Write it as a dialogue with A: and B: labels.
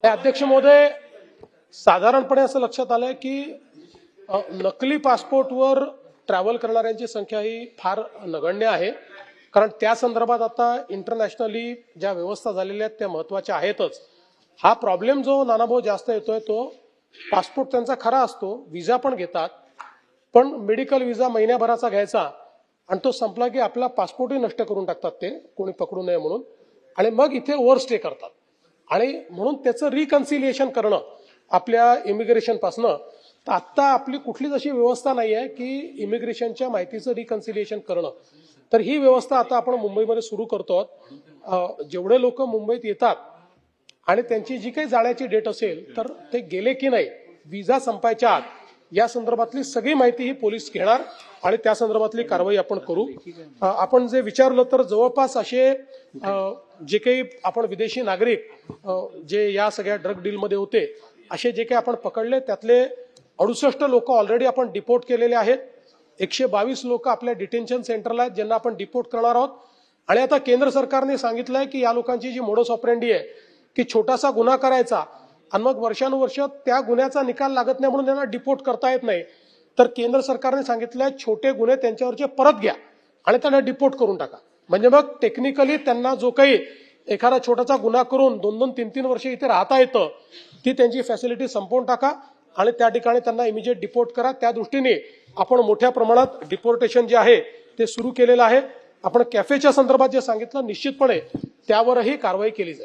A: अध्यक्ष महोदय, साधारणपणे असं लक्षात आलंय की नकली पासपोर्टवर ट्रॅव्हल करणाऱ्यांची संख्या ही फार नगण्य आहे. कारण त्या संदर्भात आता इंटरनॅशनली ज्या व्यवस्था झालेल्या आहेत त्या महत्त्वाच्या आहेतच. हा प्रॉब्लेम जो नानाभाऊ जास्त येतोय तो पासपोर्ट त्यांचा खरा असतो, व्हिसा पण घेतात, पण मेडिकल व्हिसा महिन्याभराचा घ्यायचा आणि तो संपला की आपला पासपोर्टही नष्ट करून टाकतात ते कोणी पकडू नये म्हणून, आणि मग इथे ओव्हर स्टे करतात. आणि म्हणून त्याचं रिकन्सिलिएशन करणं आपल्या इमिग्रेशन पासनं, तर आता आपली कुठलीच अशी व्यवस्था नाही आहे की इमिग्रेशनच्या माहितीचं रिकन्सिलिएशन करणं. तर ही व्यवस्था आता आपण मुंबईमध्ये सुरू करतो आहोत. जेवढे लोक मुंबईत येतात आणि त्यांची जी काही जाण्याची डेट असेल तर ते गेले की नाही व्हिसा संपायच्या आत या संदर्भातली सगळी माहिती ही पोलीस घेणार आणि त्या संदर्भातली कारवाई आपण करू. आपण जे विचारलं तर जवळपास असे जे काही आपण विदेशी नागरिक जे या सगळ्या ड्रग डीलमध्ये होते असे जे काही आपण पकडले त्यातले 68 लोक ऑलरेडी आपण डिपोर्ट केलेले आहेत. 122 लोक आपल्या डिटेन्शन सेंटरला आहेत ज्यांना आपण डिपोर्ट करणार आहोत. आणि आता केंद्र सरकारने सांगितलंय की या लोकांची जी मोडस ऑपरेंडी आहे की छोटासा गुन्हा करायचा आणि मग वर्षानुवर्ष त्या गुन्ह्याचा निकाल लागत नाही म्हणून त्यांना डिपोर्ट करता येत नाही, तर केंद्र सरकारने सांगितलंय छोटे गुन्हे त्यांच्यावरचे परत घ्या आणि त्यांना डिपोर्ट करून टाका. म्हणजे मग टेक्निकली त्यांना जो काही एखादा छोटासा गुन्हा करून 2-2, 3-3 वर्ष इथे राहता येतं ती त्यांची फॅसिलिटी संपवून टाका आणि त्या ठिकाणी त्यांना इमिजिएट डिपोर्ट करा. त्या दृष्टीने आपण मोठ्या प्रमाणात डिपोर्टेशन जे आहे ते सुरू केलेलं आहे. आपण कॅफेच्या संदर्भात जे सांगितलं निश्चितपणे त्यावरही कारवाई केली जाईल.